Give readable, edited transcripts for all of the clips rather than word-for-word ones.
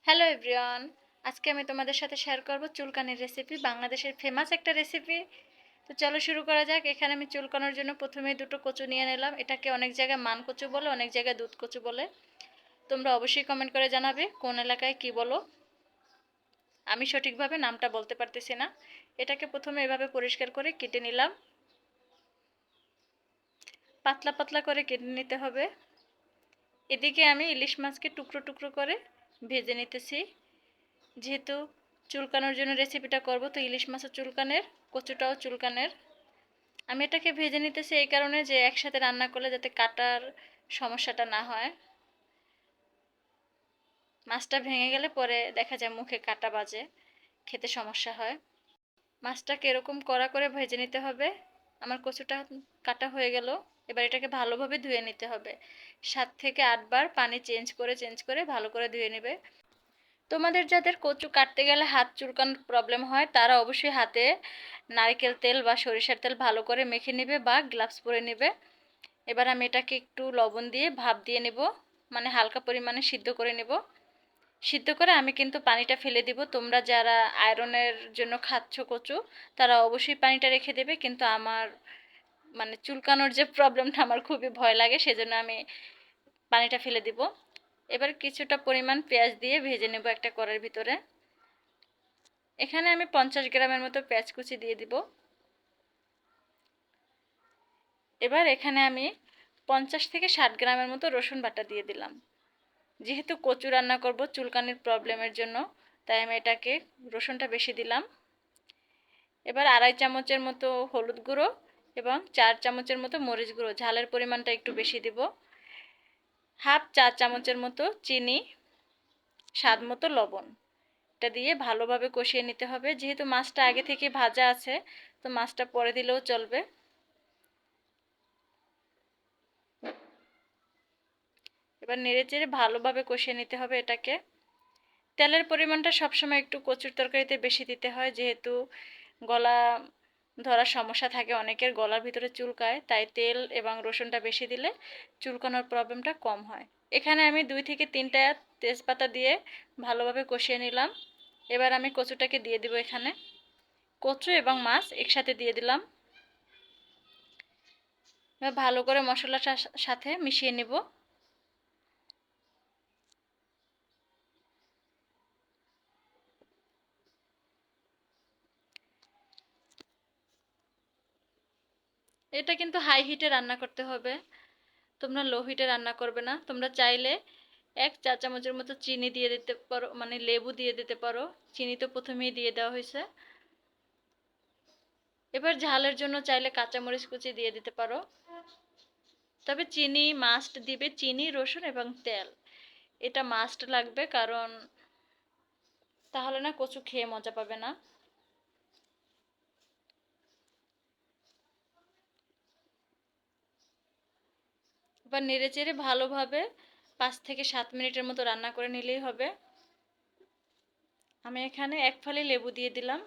Hello everyone, আজকে আমি তোমাদের সাথে শেয়ার করব চুলকানির রেসিপি, বাংলাদেশের ফেমাস একটা রেসিপি। তো চলো শুরু করা যাক। এখানে আমি চুলকানোর জন্য প্রথমেই দুটো কচু নিয়ে নিলাম। এটাকে অনেক জায়গায় মান কচু বলে, অনেক জায়গায় দুধ কচু বলে। তোমরা অবশ্যই কমেন্ট করে জানাবে কোন এলাকায় কি বলো। আমি সঠিকভাবে নামটা বলতে পারতেছি না। এটাকে প্রথমে এভাবে পরিষ্কার করে কেটে নিলাম। পাতলা পাতলা করে কেটে নিতে হবে। এদিকে আমি ইলিশ মাছকে টুকরো টুকরো করে ভেজে নিতেছি। যেহেতু চুলকানোর জন্য রেসিপিটা করব, তো ইলিশ মাছের চুলকানের, কচুটাও চুলকানের। আমি এটাকে ভেজে নিতেছি এই কারণে যে একসাথে রান্না করলে যাতে কাটার সমস্যাটা না হয়। মাছটা ভেঙে গেলে পরে দেখা যায় মুখে কাটা বাজে, খেতে সমস্যা হয়। মাছটাকে এরকম কড়া করে ভেজে নিতে হবে। আমার কচুটা কাটা হয়ে গেল। এবার এটাকে ভালোভাবে ধুয়ে নিতে হবে। 7 থেকে 8 বার পানি চেঞ্জ করে ভালো করে ধুয়ে নেবে। তোমাদের যাদের কচু কাটতে গেলে হাত চুলকানোর প্রবলেম হয়, তারা অবশ্যই হাতে নারকেল তেল বা সরিষার তেল ভালো করে মেখে নেবে বা গ্লাভস পরে নেবে। এবার আমি এটাকে একটু লবণ দিয়ে ভাপ দিয়ে নেব, মানে হালকা পরিমাণে সিদ্ধ করে নেব। সিদ্ধ করে আমি কিন্তু পানিটা ফেলে দিব। তোমরা যারা আয়রনের জন্য খাচ্ছ কচু, তারা অবশ্যই পানিটা রেখে দেবে, কিন্তু আমার মানে চুলকানোর যে প্রবলেমটা, আমার খুবই ভয় লাগে, সেজন্য আমি পানিটা ফেলে দিব। এবার কিছুটা পরিমাণ পেঁয়াজ দিয়ে ভেজে নেব একটা কড়াইয়ের ভিতরে। এখানে আমি 50 গ্রামের মতো পেঁয়াজ কুচি দিয়ে দিব। এবার এখানে আমি 50 থেকে 60 গ্রামের মতো রসুন বাটা দিয়ে দিলাম। যেহেতু কচু রান্না করব চুলকানির প্রবলেমের জন্য, তাই আমি এটাকে রসুনটা বেশি দিলাম। এবার 2.5 চামচের মতো হলুদ গুঁড়ো এবং 4 চামচের মতো মরিচ গুঁড়ো, ঝালের পরিমাণটা একটু বেশি দিব। হাফ চা চামচের মতো চিনি, স্বাদ মতো লবণ। এটা দিয়ে ভালোভাবে কষিয়ে নিতে হবে। যেহেতু মাছটা আগে থেকে ভাজা আছে, তো মাছটা পরে দিলেও চলবে। এবার নেড়েচেড়ে ভালোভাবে কষিয়ে নিতে হবে এটাকে। তেলের পরিমাণটা সবসময় একটু কচুর তরকারিতে বেশি দিতে হয়, যেহেতু গলা ধরার সমস্যা থাকে অনেকের, গলার ভিতরে চুলকায়, তাই তেল এবং রসুনটা বেশি দিলে চুলকানোর প্রবলেমটা কম হয়। এখানে আমি 2 থেকে 3টা তেজপাতা দিয়ে ভালোভাবে কষিয়ে নিলাম। এবার আমি কচুটাকে দিয়ে দিব এখানে। কচু এবং মাছ একসাথে দিয়ে দিলাম। এবার ভালো করে মশলার সাথে মিশিয়ে নেব। এটা কিন্তু হাই হিটে রান্না করতে হবে, তোমরা লো হিটে রান্না করবে না। তোমরা চাইলে 1 চা চামচের মতো চিনি দিয়ে দিতে পারো, মানে লেবু দিয়ে দিতে পারো। চিনি তো প্রথমেই দিয়ে দেওয়া হয়েছে। এবার ঝালের জন্য চাইলে কাঁচামরিচ কুচি দিয়ে দিতে পারো। তবে চিনি মাস্ট দিবে, চিনি, রসুন এবং তেল, এটা মাস্ট লাগবে, কারণ তাহলে না কচু খেয়ে মজা পাবে না। এবার নেড়েচেড়ে ভালোভাবে 5 থেকে 7 মিনিটের মতো রান্না করে নিলেই হবে। আমি এখানে 1 ফালি লেবু দিয়ে দিলাম।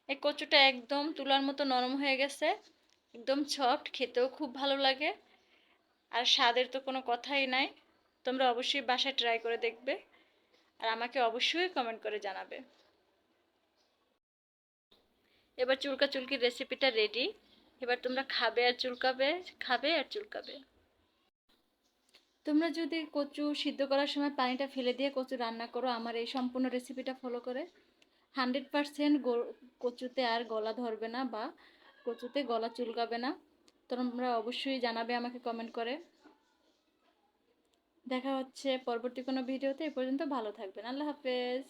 এই কচুটা একদম তুলার মতো নরম হয়ে গেছে, একদম সফট, খেতেও খুব ভালো লাগে। আর স্বাদের তো কোনো কথাই নাই। তোমরা অবশ্যই বাসায় ট্রাই করে দেখবে, আর আমাকে অবশ্যই কমেন্ট করে জানাবে। এবার চুলকা চুলকির রেসিপিটা রেডি। এবার তোমরা খাবে আর চুলকাবে, খাবে আর চুলকাবে। তোমরা যদি কচু সিদ্ধ করার সময় পানিটা ফেলে দিয়ে কচু রান্না করো আমার এই সম্পূর্ণ রেসিপিটা ফলো করে, 100% কচুতে আর গলা ধরবে না বা কচুতে গলা চুলকাবে না। তোমরা অবশ্যই জানাবে আমাকে কমেন্ট করে। দেখা হচ্ছে পরবর্তী কোনো ভিডিওতে। এ পর্যন্ত ভালো থাকবেন। আল্লাহ হাফেজ।